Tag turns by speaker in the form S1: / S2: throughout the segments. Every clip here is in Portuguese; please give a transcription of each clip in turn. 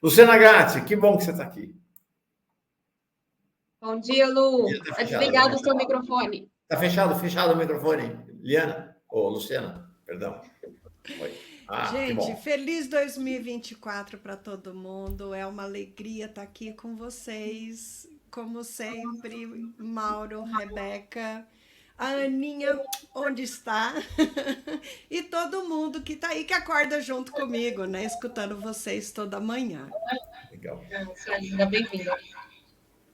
S1: Luciana Gatti, que bom que você está aqui.
S2: Bom dia, Lu.
S1: Está
S2: Tá
S1: fechado,
S2: desligado o seu microfone.
S1: Está fechado o microfone. Liana, ou Luciana, perdão. Oi. Que
S3: Gente,
S1: bom.
S3: feliz 2024 para todo mundo. É uma alegria estar aqui com vocês. Como sempre, Mauro, Rebeca, a Aninha, onde está? E todo mundo que está aí, que acorda junto comigo, né? Escutando vocês toda manhã.
S1: Legal.
S2: Seja bem-vinda.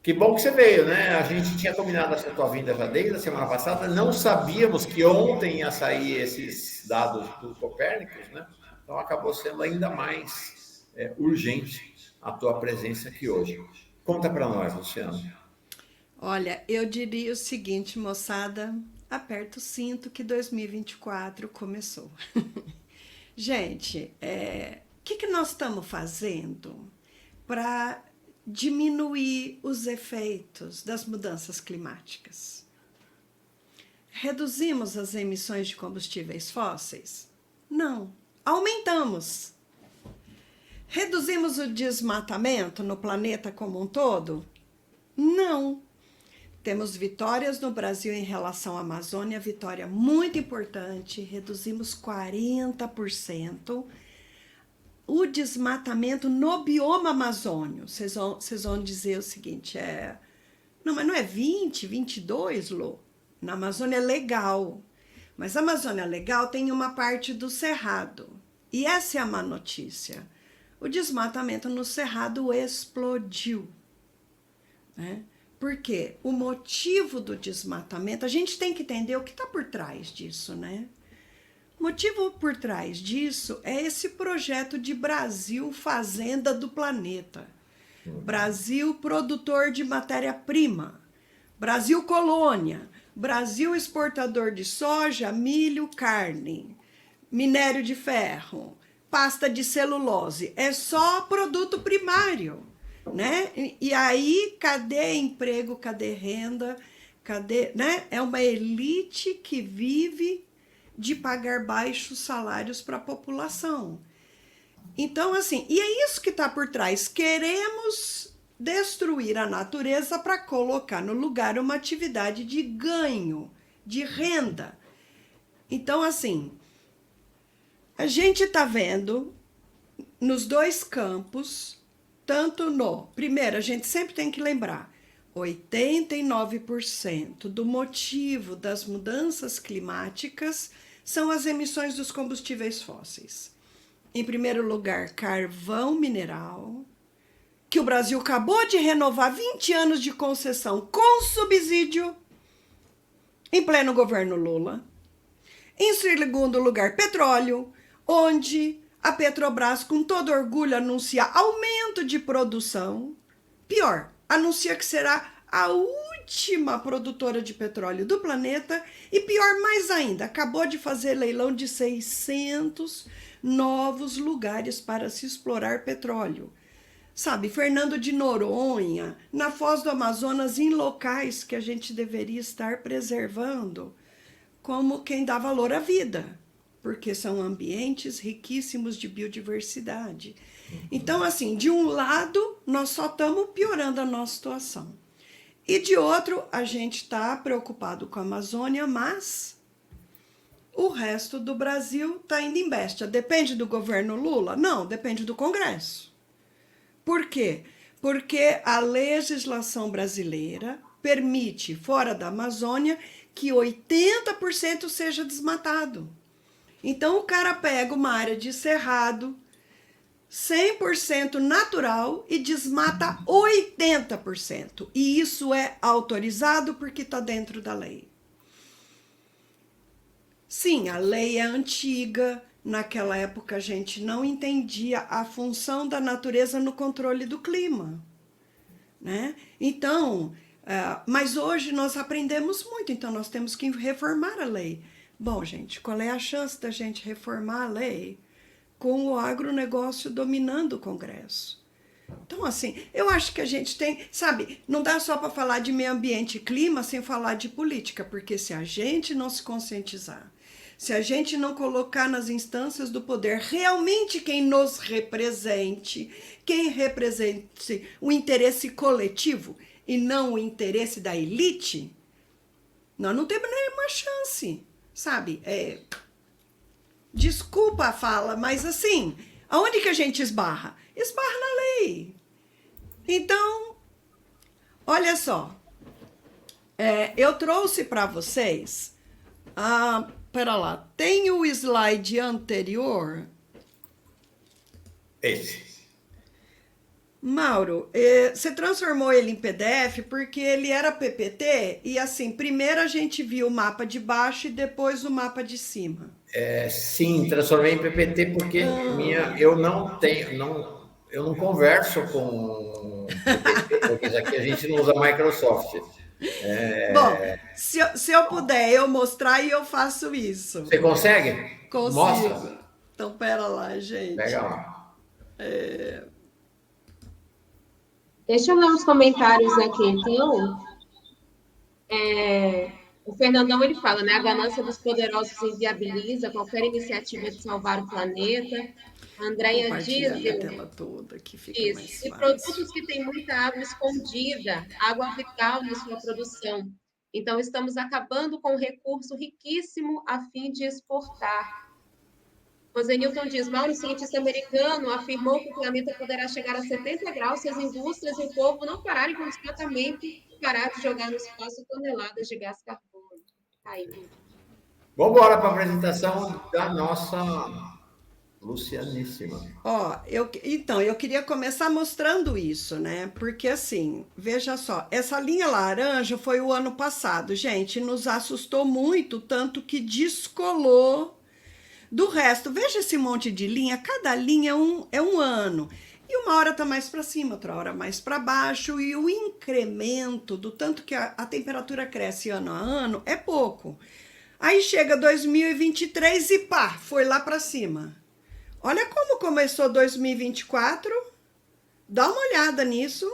S1: Que bom que você veio, né? A gente tinha combinado essa tua vinda já desde a semana passada. Não sabíamos que ontem ia sair esses dados do Copérnicos, né? Então acabou sendo ainda mais urgente a tua presença aqui hoje. Conta para nós, Luciano.
S3: Olha, eu diria o seguinte, moçada, aperta o cinto que 2024 começou. Gente, o que nós estamos fazendo para diminuir os efeitos das mudanças climáticas? Reduzimos as emissões de combustíveis fósseis? Não, aumentamos. Reduzimos o desmatamento no planeta como um todo? Não. Temos vitórias no Brasil em relação à Amazônia, vitória muito importante, reduzimos 40% o desmatamento no bioma amazônio. Vocês vão dizer o seguinte, não, mas não é 20, 22, Lô? Na Amazônia é legal, mas a Amazônia legal tem uma parte do Cerrado, e essa é a má notícia. O desmatamento no Cerrado explodiu, né? Porque o motivo do desmatamento, a gente tem que entender o que está por trás disso, né? O motivo por trás disso é esse projeto de Brasil fazenda do planeta. Brasil produtor de matéria-prima. Brasil colônia. Brasil exportador de soja, milho, carne. Minério de ferro. Pasta de celulose. É só produto primário. Né? E aí, cadê emprego, cadê renda, né? É uma elite que vive de pagar baixos salários para a população. Então, assim, e é isso que está por trás. Queremos destruir a natureza para colocar no lugar uma atividade de ganho, de renda. Então, assim, a gente está vendo nos dois campos. Tanto primeiro, a gente sempre tem que lembrar, 89% do motivo das mudanças climáticas são as emissões dos combustíveis fósseis. Em primeiro lugar, carvão mineral, que o Brasil acabou de renovar 20 anos de concessão com subsídio, em pleno governo Lula. Em segundo lugar, petróleo, onde a Petrobras, com todo orgulho, anuncia aumento de produção. Pior, anuncia que será a última produtora de petróleo do planeta. E pior mais ainda, acabou de fazer leilão de 600 novos lugares para se explorar petróleo. Sabe, Fernando de Noronha, na Foz do Amazonas, em locais que a gente deveria estar preservando, como quem dá valor à vida, porque são ambientes riquíssimos de biodiversidade. Então, assim, de um lado, nós só estamos piorando a nossa situação. E de outro, a gente está preocupado com a Amazônia, mas o resto do Brasil está indo em besta. Depende do governo Lula? Não, depende do Congresso. Por quê? Porque a legislação brasileira permite, fora da Amazônia, que 80% seja desmatado. Então, o cara pega uma área de cerrado, 100% natural, e desmata 80%. E isso é autorizado porque está dentro da lei. Sim, a lei é antiga. Naquela época, a gente não entendia a função da natureza no controle do clima, né? Então, mas hoje nós aprendemos muito, então nós temos que reformar a lei. Bom, gente, qual é a chance da gente reformar a lei com o agronegócio dominando o Congresso? Então, assim, eu acho que a gente tem, sabe, não dá só para falar de meio ambiente e clima sem falar de política, porque se a gente não se conscientizar se a gente não colocar nas instâncias do poder realmente quem nos represente, quem represente o interesse coletivo e não o interesse da elite, nós não temos nenhuma chance, sabe? Desculpa a fala, mas assim, aonde que a gente esbarra? Esbarra na lei. Então, olha só, eu trouxe para vocês, pera lá, tem o slide anterior?
S1: Esse.
S3: Mauro, você transformou ele em PDF porque ele era PPT e assim, primeiro a gente viu o mapa de baixo e depois o mapa de cima.
S1: Sim, transformei em PPT porque eu não converso com PPT, porque isso aqui a gente não usa Microsoft.
S3: Bom, se eu puder eu mostrar e eu faço isso.
S1: Você consegue?
S3: Consigo.
S1: Mostra.
S3: Então, pera lá, gente.
S1: Pega lá.
S2: Deixa eu ler os comentários aqui, então. O Fernandão, ele fala, né? A ganância dos poderosos inviabiliza qualquer iniciativa de salvar o planeta. A Andréia diz...
S3: Compartilhando a tela toda, que fica mais
S2: Isso. E
S3: fácil.
S2: produtos que têm muita água escondida, água vital na sua produção. Então, estamos acabando com um recurso riquíssimo a fim de exportar. José Newton diz, Mauro, cientista americano, afirmou que o planeta poderá chegar a 70 graus se as indústrias e o povo não pararem com o desmatamento e parar de jogar no espaço toneladas de gás carbônico. Aí.
S1: Vamos embora para a apresentação da nossa Lucianíssima.
S3: Então, eu queria começar mostrando isso, né? Porque assim, veja só, essa linha laranja foi o ano passado, gente, nos assustou muito, tanto que descolou do resto. Veja esse monte de linha, cada linha é um ano. E uma hora tá mais para cima, outra hora mais para baixo, e o incremento do tanto que a temperatura cresce ano a ano é pouco. Aí chega 2023 e pá, foi lá para cima. Olha como começou 2024. Dá uma olhada nisso.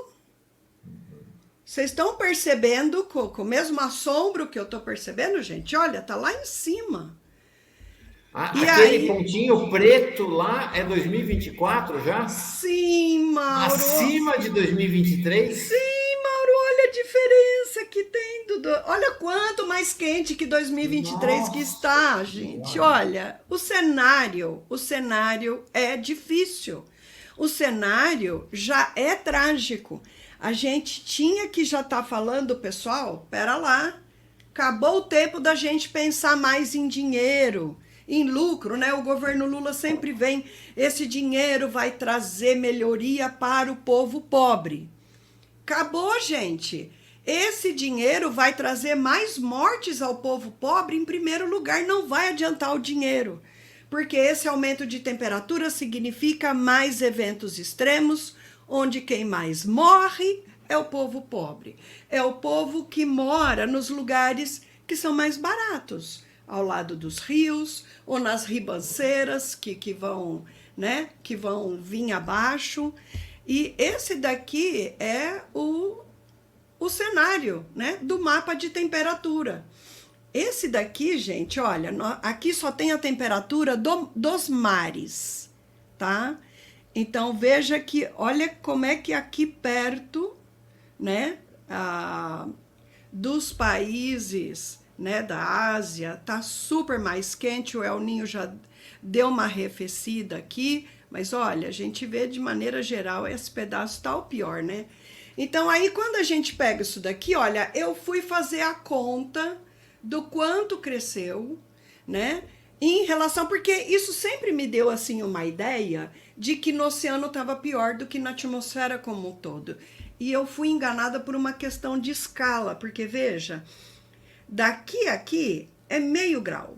S3: Vocês estão percebendo com o mesmo assombro que eu tô percebendo, gente? Olha, tá lá em cima.
S1: Aquele pontinho preto lá é 2024 já?
S3: Sim, Mauro.
S1: Acima de 2023?
S3: Sim, Mauro, olha a diferença que tem. Olha quanto mais quente que 2023 Nossa, que está, gente. Olha, o cenário é difícil. O cenário já é trágico. A gente tinha que já estar falando, pessoal, pera lá. Acabou o tempo da gente pensar mais em dinheiro, em lucro, né? O governo Lula sempre vem, esse dinheiro vai trazer melhoria para o povo pobre. Acabou, gente. Esse dinheiro vai trazer mais mortes ao povo pobre, em primeiro lugar, não vai adiantar o dinheiro, porque esse aumento de temperatura significa mais eventos extremos, onde quem mais morre é o povo pobre. É o povo que mora nos lugares que são mais baratos, ao lado dos rios ou nas ribanceiras que vão, né, que vão vir abaixo. E esse daqui é o cenário, né, do mapa de temperatura. Esse daqui, gente, olha, aqui só tem a temperatura dos mares, tá? Então, veja que, olha como é que aqui perto, né, dos países, né, da Ásia, tá super mais quente, o El Niño já deu uma arrefecida aqui, mas olha, a gente vê de maneira geral, esse pedaço tá o pior, né? Então, aí quando a gente pega isso daqui, olha, eu fui fazer a conta do quanto cresceu, né? Em relação, porque isso sempre me deu, assim, uma ideia de que no oceano estava pior do que na atmosfera como um todo. E eu fui enganada por uma questão de escala, porque, veja, daqui a aqui é meio grau,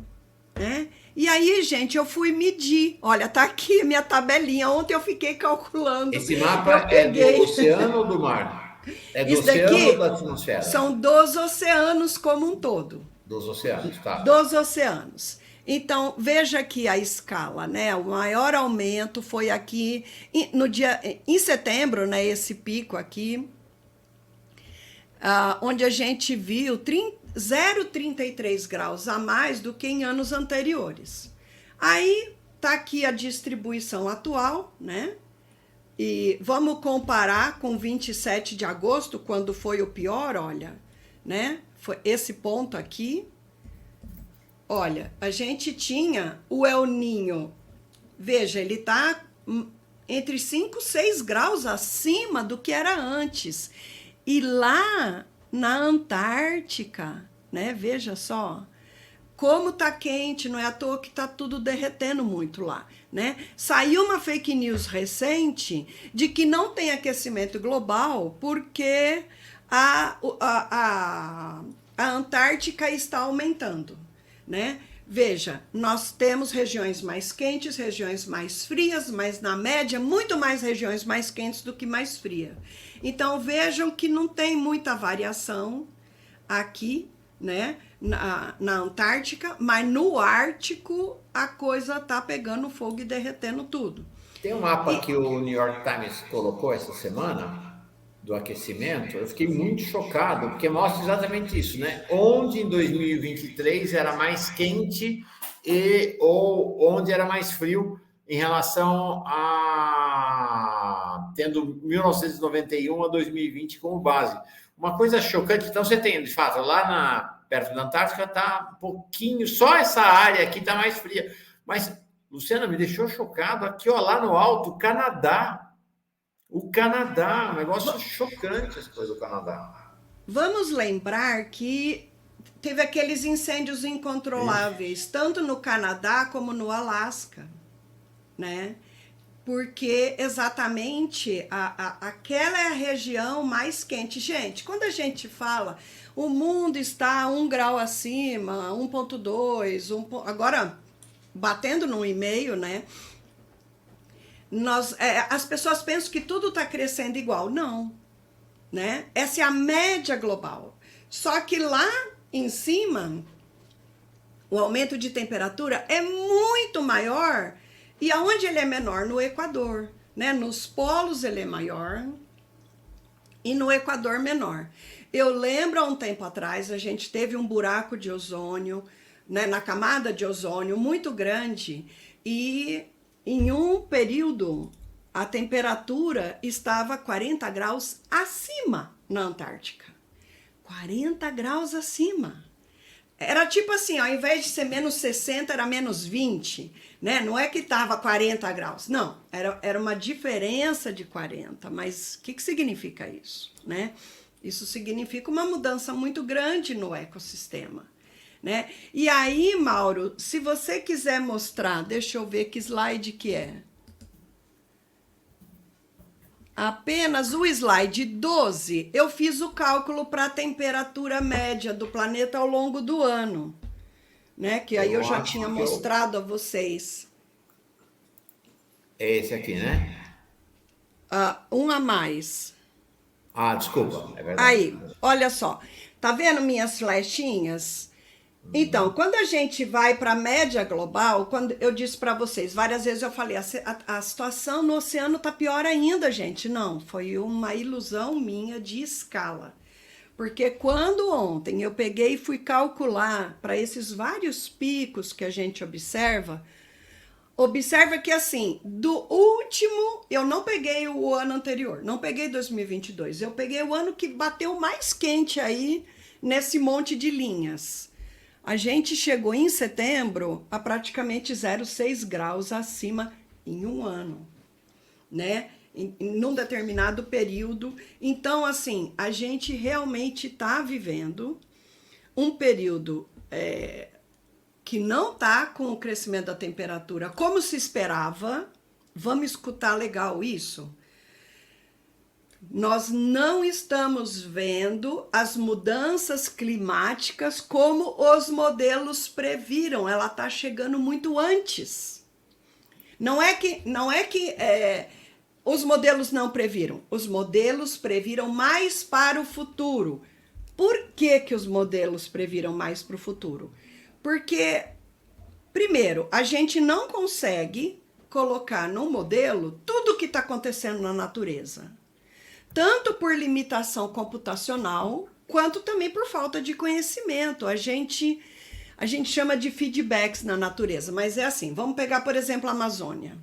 S3: né? E aí, gente, eu fui medir. Olha, tá aqui minha tabelinha. Ontem eu fiquei calculando.
S1: Esse mapa é do oceano ou do mar? É do oceano ou da atmosfera?
S3: São dos oceanos como um todo.
S1: Dos oceanos, tá.
S3: Dos oceanos. Então, veja aqui a escala, né? O maior aumento foi aqui em setembro, né? Esse pico aqui, onde a gente viu 0,33 graus a mais do que em anos anteriores. Aí tá aqui a distribuição atual, né? E vamos comparar com 27 de agosto, quando foi o pior, olha, né? Foi esse ponto aqui. Olha, a gente tinha o El Niño, veja, ele tá entre 5 e 6 graus acima do que era antes. E lá na Antártica, né? Veja só, como tá quente, não é à toa que tá tudo derretendo muito lá, né? Saiu uma fake news recente de que não tem aquecimento global porque a Antártica está aumentando, né? Veja, nós temos regiões mais quentes, regiões mais frias, mas na média, muito mais regiões mais quentes do que mais frias. Então, vejam que não tem muita variação aqui, né, na Antártica, mas no Ártico a coisa tá pegando fogo e derretendo tudo.
S1: Tem um mapa que o New York Times colocou essa semana do aquecimento, eu fiquei muito chocado, porque mostra exatamente isso, né? Onde em 2023 era mais quente ou onde era mais frio em relação a tendo 1991 a 2020 como base. Uma coisa chocante, então você tem, de fato, lá perto da Antártica está um pouquinho, só essa área aqui está mais fria. Mas, Luciana, me deixou chocado aqui, ó, lá no alto, Canadá. O Canadá, um negócio chocante as coisas do Canadá.
S3: Vamos lembrar que teve aqueles incêndios incontroláveis, tanto no Canadá como no Alasca, né? Porque exatamente aquela é a região mais quente. Gente, quando a gente fala o mundo está 1 grau acima, 1,2, agora batendo no e-mail, né? As pessoas pensam que tudo está crescendo igual. Não, né? Essa é a média global. Só que lá em cima, o aumento de temperatura é muito maior. E aonde ele é menor? No Equador, né? Nos polos ele é maior e no Equador menor. Eu lembro há um tempo atrás, a gente teve um buraco de ozônio, né, na camada de ozônio muito grande e em um período a temperatura estava 40 graus acima na Antártica. 40 graus acima. Era tipo assim, ao invés de ser menos 60, era menos 20, né? Não é que estava 40 graus, não. Era uma diferença de 40, mas o que significa isso, né? Isso significa uma mudança muito grande no ecossistema, né? E aí, Mauro, se você quiser mostrar, deixa eu ver que slide que é. Apenas o slide 12, eu fiz o cálculo para a temperatura média do planeta ao longo do ano, né? Que aí eu já tinha mostrado a vocês.
S1: É esse aqui, né?
S3: Um a mais.
S1: Ah, desculpa, é verdade.
S3: Aí, olha só, tá vendo minhas flechinhas? Então, quando a gente vai para a média global, quando eu disse para vocês, várias vezes eu falei, a situação no oceano tá pior ainda, gente. Não, foi uma ilusão minha de escala. Porque quando ontem eu peguei e fui calcular para esses vários picos que a gente observa que assim, do último, eu não peguei o ano anterior, não peguei 2022, eu peguei o ano que bateu mais quente aí nesse monte de linhas. A gente chegou em setembro a praticamente 0,6 graus acima em um ano, né? Num determinado período. Então, assim, a gente realmente está vivendo um período que não está com o crescimento da temperatura como se esperava. Vamos escutar legal isso? Nós não estamos vendo as mudanças climáticas como os modelos previram. Ela está chegando muito antes. Não é que os modelos não previram. Os modelos previram mais para o futuro. Por que os modelos previram mais para o futuro? Porque, primeiro, a gente não consegue colocar no modelo tudo o que está acontecendo na natureza. Tanto por limitação computacional, quanto também por falta de conhecimento. A gente chama de feedbacks na natureza, mas é assim, vamos pegar, por exemplo, a Amazônia.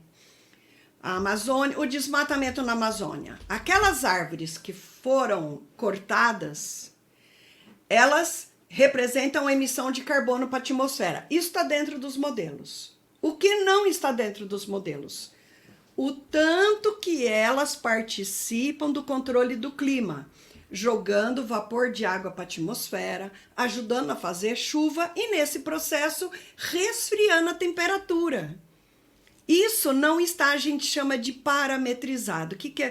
S3: A Amazônia, o desmatamento na Amazônia. Aquelas árvores que foram cortadas, elas representam a emissão de carbono para a atmosfera. Isso está dentro dos modelos. O que não está dentro dos modelos? O tanto que elas participam do controle do clima, jogando vapor de água para a atmosfera, ajudando a fazer chuva e, nesse processo, resfriando a temperatura. Isso não está, a gente chama de parametrizado. O que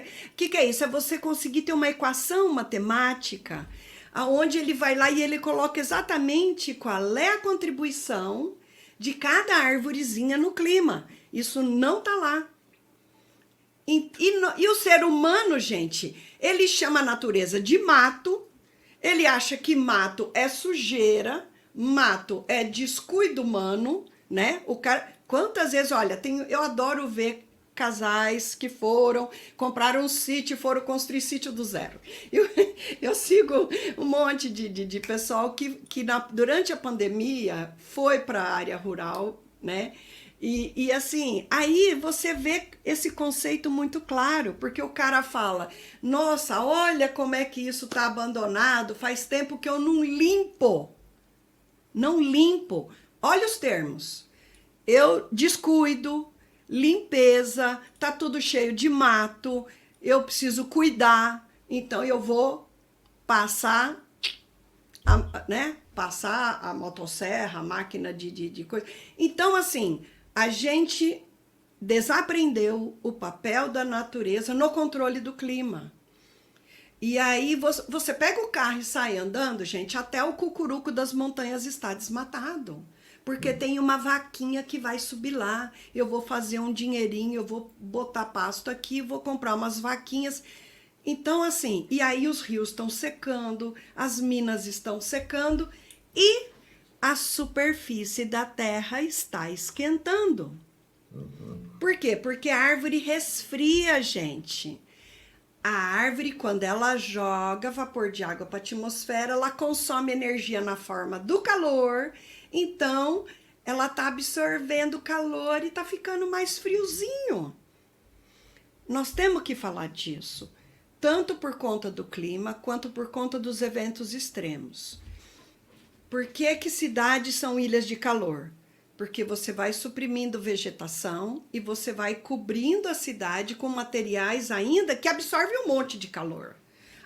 S3: é isso? É você conseguir ter uma equação matemática, onde ele vai lá e ele coloca exatamente qual é a contribuição de cada árvorezinha no clima. Isso não está lá. E o ser humano, gente, ele chama a natureza de mato, ele acha que mato é sujeira, mato é descuido humano, né? O cara, quantas vezes, olha, eu adoro ver casais que compraram um sítio e foram construir sítio do zero. Eu sigo um monte de pessoal que durante a pandemia foi para a área rural, né? E assim, aí você vê esse conceito muito claro, porque o cara fala, nossa, olha como é que isso está abandonado, faz tempo que eu não limpo. Olha os termos. Eu descuido, limpeza, tá tudo cheio de mato, eu preciso cuidar, então eu vou passar a motosserra, a máquina de coisa. Então, assim, a gente desaprendeu o papel da natureza no controle do clima. E aí você pega o carro e sai andando, gente, até o cucuruco das montanhas está desmatado. Porque tem uma vaquinha que vai subir lá, eu vou fazer um dinheirinho, eu vou botar pasto aqui, vou comprar umas vaquinhas. Então, assim, e aí os rios estão secando, as minas estão secando e a superfície da terra está esquentando. Por quê? Porque a árvore resfria, gente. A árvore, quando ela joga vapor de água para a atmosfera, ela consome energia na forma do calor, então ela está absorvendo calor e está ficando mais friozinho. Nós temos que falar disso, tanto por conta do clima, quanto por conta dos eventos extremos. Por que cidades são ilhas de calor? Porque você vai suprimindo vegetação e você vai cobrindo a cidade com materiais ainda que absorvem um monte de calor.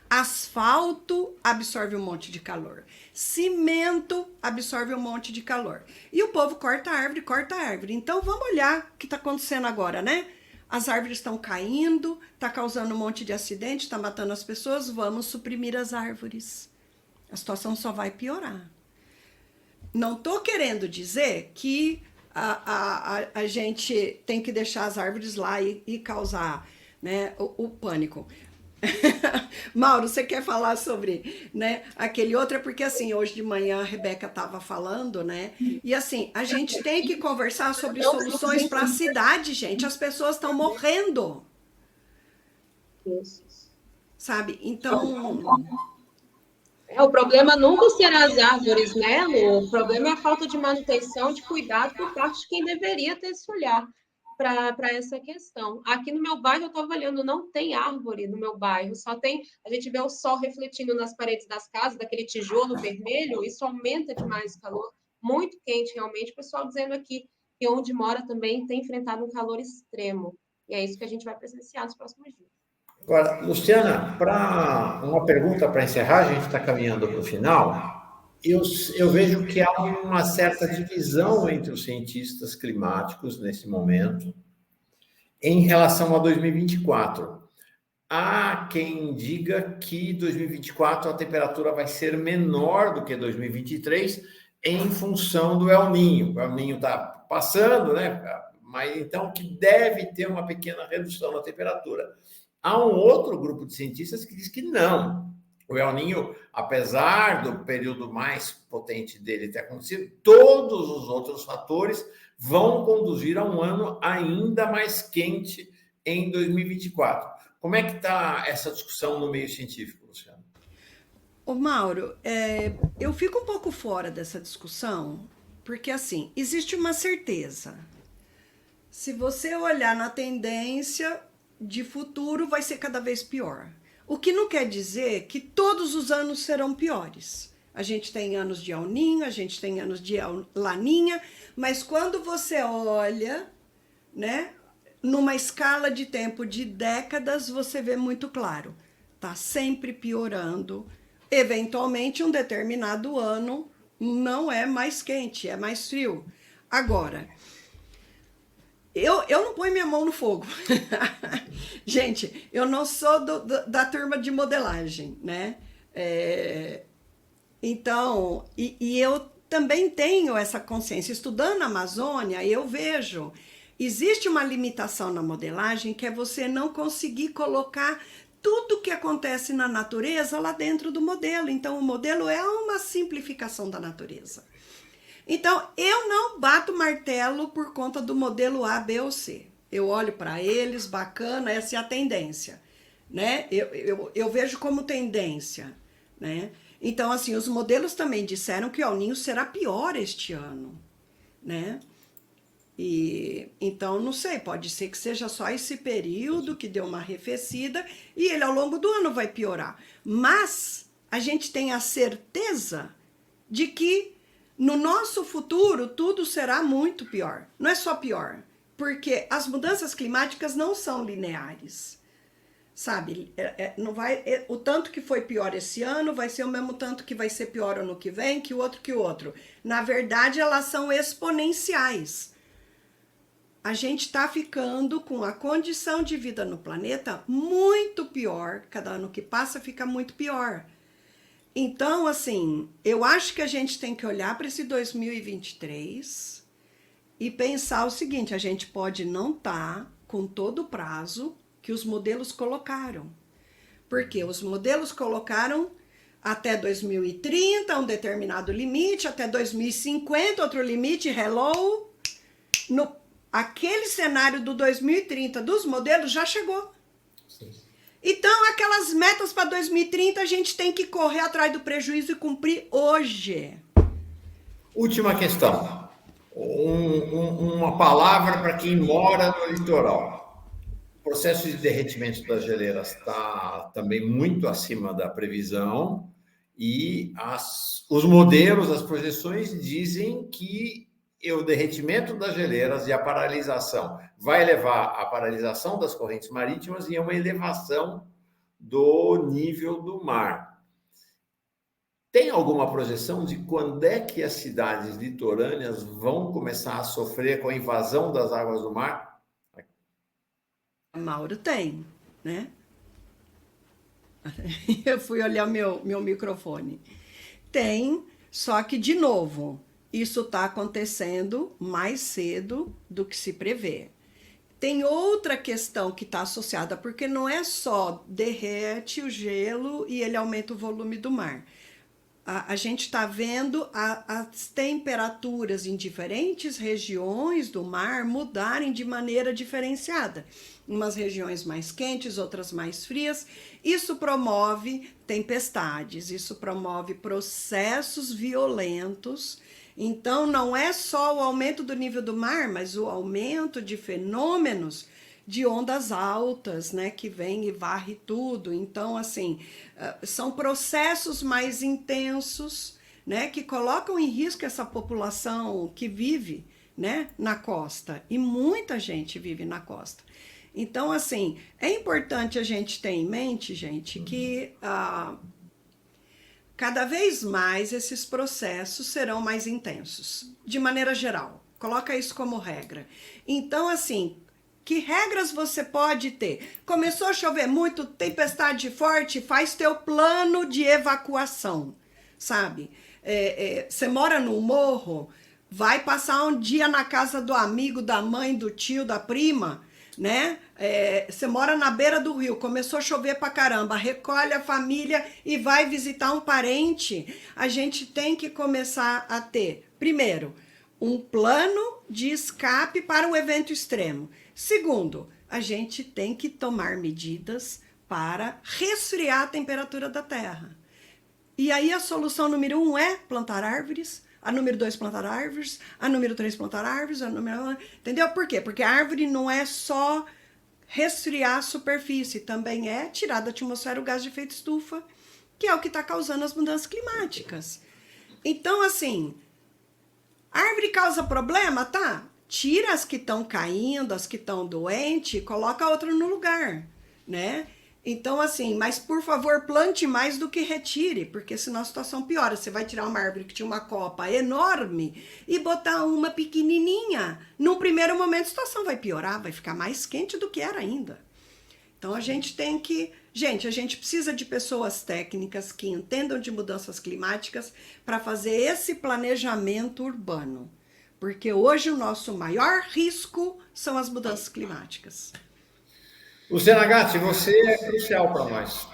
S3: Asfalto absorve um monte de calor. Cimento absorve um monte de calor. E o povo corta a árvore. Então vamos olhar o que está acontecendo agora, né? As árvores estão caindo, está causando um monte de acidente, está matando as pessoas, vamos suprimir as árvores. A situação só vai piorar. Não estou querendo dizer que a gente tem que deixar as árvores lá e causar, né, o pânico. Mauro, você quer falar sobre, né, aquele outro? É porque assim, hoje de manhã a Rebeca estava falando, né? E assim, a gente tem que conversar sobre soluções para a cidade, gente. As pessoas estão morrendo. Sabe? Então...
S2: O problema nunca será as árvores, né, Lu? O problema é a falta de manutenção, de cuidado por parte de quem deveria ter esse olhar para essa questão. Aqui no meu bairro, eu estava olhando, não tem árvore no meu bairro, só tem, a gente vê o sol refletindo nas paredes das casas, daquele tijolo vermelho, isso aumenta demais o calor, muito quente realmente. O pessoal dizendo aqui que onde mora também tem enfrentado um calor extremo, e é isso que a gente vai presenciar nos próximos dias.
S1: Agora, Luciana, para uma pergunta para encerrar, a gente está caminhando para o final. Eu vejo que há uma certa divisão entre os cientistas climáticos nesse momento em relação a 2024. Há quem diga que 2024 a temperatura vai ser menor do que 2023 em função do El Niño. O El Niño está passando, né? Mas então que deve ter uma pequena redução na temperatura. Há um outro grupo de cientistas que diz que não. O El Niño, apesar do período mais potente dele ter acontecido, todos os outros fatores vão conduzir a um ano ainda mais quente em 2024. Como é que está essa discussão no meio científico, Luciano?
S3: Ô Mauro, eu fico um pouco fora dessa discussão, porque assim, existe uma certeza. Se você olhar na tendência de futuro, vai ser cada vez pior. O que não quer dizer que todos os anos serão piores. A gente tem anos de El Niño, a gente tem anos de Laninha, mas quando você olha, né, numa escala de tempo de décadas, você vê muito claro. Tá sempre piorando. Eventualmente, um determinado ano não é mais quente, é mais frio. Agora, eu não ponho minha mão no fogo. Gente, eu não sou da turma de modelagem, né? Então, eu também tenho essa consciência. Estudando a Amazônia, eu vejo, existe uma limitação na modelagem que é você não conseguir colocar tudo que acontece na natureza lá dentro do modelo. Então, o modelo é uma simplificação da natureza. Então, eu não bato martelo por conta do modelo A, B ou C. Eu olho para eles, bacana, essa é a tendência, né? Eu vejo como tendência, né? Então, assim, os modelos também disseram que o El Niño será pior este ano, né? Então, não sei, pode ser que seja só esse período que deu uma arrefecida e ele ao longo do ano vai piorar. Mas a gente tem a certeza de que no nosso futuro tudo será muito pior. Não é só pior, porque as mudanças climáticas não são lineares. Sabe, não vai, o tanto que foi pior esse ano vai ser o mesmo tanto que vai ser pior ano que vem, que o outro. Na verdade, elas são exponenciais. A gente está ficando com a condição de vida no planeta muito pior. Cada ano que passa fica muito pior. Então, assim, eu acho que a gente tem que olhar para esse 2023 e pensar o seguinte, a gente pode não estar com todo o prazo que os modelos colocaram. Porque os modelos colocaram até 2030 um determinado limite, até 2050 outro limite, hello. Aquele cenário do 2030 dos modelos já chegou. Sim. Então, aquelas metas para 2030 a gente tem que correr atrás do prejuízo e cumprir hoje.
S1: Última questão. Uma palavra para quem mora no litoral. O processo de derretimento das geleiras está também muito acima da previsão e os modelos, as projeções dizem que o derretimento das geleiras e a paralisação vai levar à paralisação das correntes marítimas e a uma elevação do nível do mar. Tem alguma projeção de quando é que as cidades litorâneas vão começar a sofrer com a invasão das águas do mar?
S3: Mauro, tem, né? Eu fui olhar meu microfone. Tem, só que, de novo, isso está acontecendo mais cedo do que se prevê. Tem outra questão que está associada, porque não é só derrete o gelo e ele aumenta o volume do mar. A gente está vendo as temperaturas em diferentes regiões do mar mudarem de maneira diferenciada. Umas regiões mais quentes, outras mais frias. Isso promove tempestades, isso promove processos violentos. Então, não é só o aumento do nível do mar, mas o aumento de fenômenos de ondas altas, né, que vem e varre tudo. Então, assim, são processos mais intensos, né, que colocam em risco essa população que vive, né, na costa. E muita gente vive na costa. Então, assim, é importante a gente ter em mente, gente, que cada vez mais esses processos serão mais intensos, de maneira geral. Coloca isso como regra. Então, assim, que regras você pode ter? Começou a chover muito, tempestade forte, faz teu plano de evacuação, sabe? Você mora num morro, vai passar um dia na casa do amigo, da mãe, do tio, da prima, né? Você mora na beira do rio, começou a chover pra caramba, recolhe a família e vai visitar um parente. A gente tem que começar a ter, primeiro, um plano de escape para o evento extremo. Segundo, a gente tem que tomar medidas para resfriar a temperatura da Terra. E aí a solução número 1 é plantar árvores, a número 2 plantar árvores, a número 3 plantar árvores, a número... Entendeu? Por quê? Porque a árvore não é só resfriar a superfície, também é tirar da atmosfera o gás de efeito estufa, que é o que está causando as mudanças climáticas. Então, assim, a árvore causa problema, tá? Tira as que estão caindo, as que estão doentes, e coloca outra no lugar, né? Então, assim, mas por favor, plante mais do que retire, porque senão a situação piora. Você vai tirar uma árvore que tinha uma copa enorme e botar uma pequenininha. Num primeiro momento, a situação vai piorar, vai ficar mais quente do que era ainda. Então, a gente tem que... Gente, a gente precisa de pessoas técnicas que entendam de mudanças climáticas para fazer esse planejamento urbano. Porque hoje o nosso maior risco são as mudanças climáticas.
S1: Luciana Gatti, você é crucial para nós.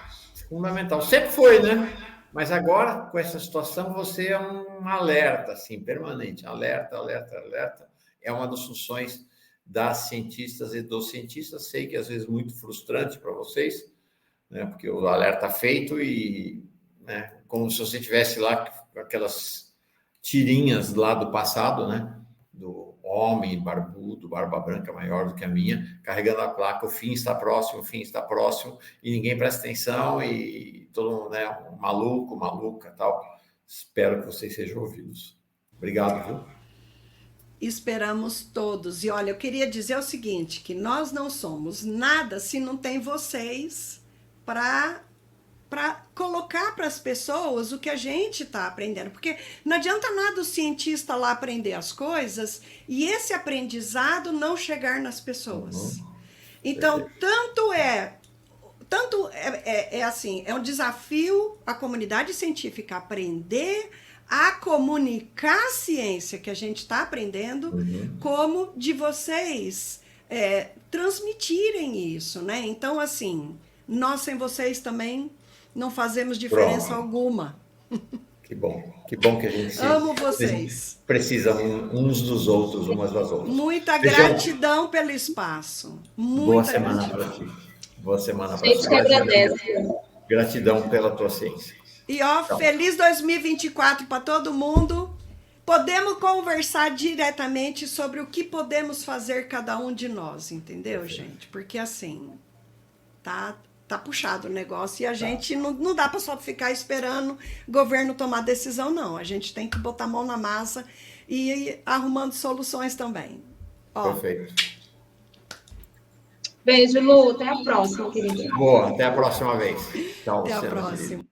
S1: Fundamental. Sempre foi, né? Mas agora, com essa situação, você é um alerta, assim, permanente. Alerta, alerta, alerta. É uma das funções das cientistas e dos cientistas. Sei que às vezes é muito frustrante para vocês, né? Porque o alerta feito e, né, como se você tivesse lá aquelas tirinhas lá do passado, né? Do homem barbudo, barba branca maior do que a minha, carregando a placa, o fim está próximo, e ninguém presta atenção, e todo mundo, né, um maluco, maluca, tal. Espero que vocês sejam ouvidos. Obrigado, viu?
S3: Esperamos todos. E olha, eu queria dizer o seguinte, que nós não somos nada se não tem vocês para colocar para as pessoas o que a gente está aprendendo. Porque não adianta nada o cientista lá aprender as coisas e esse aprendizado não chegar nas pessoas. Então, tanto é assim, é um desafio a comunidade científica aprender a comunicar a ciência que a gente está aprendendo, como de vocês transmitirem isso, né? Então, assim, nós sem vocês também não fazemos diferença alguma.
S1: Que bom que a gente
S3: amo vocês.
S1: Precisa uns dos outros, umas das outras.
S3: Muita gratidão pelo espaço.
S1: Boa semana para ti. Boa semana para
S2: ti. A gente que agradece.
S1: Gratidão pela tua ciência.
S3: E ó, feliz 2024 para todo mundo. Podemos conversar diretamente sobre o que podemos fazer cada um de nós, entendeu, gente? Porque assim, tá puxado o negócio e a gente não dá para só ficar esperando o governo tomar decisão, não. A gente tem que botar a mão na massa e ir arrumando soluções também.
S1: Ó. Perfeito.
S2: Beijo, Lu. Até a próxima, querida.
S1: Boa, até a próxima vez. Tchau,
S3: até a próxima.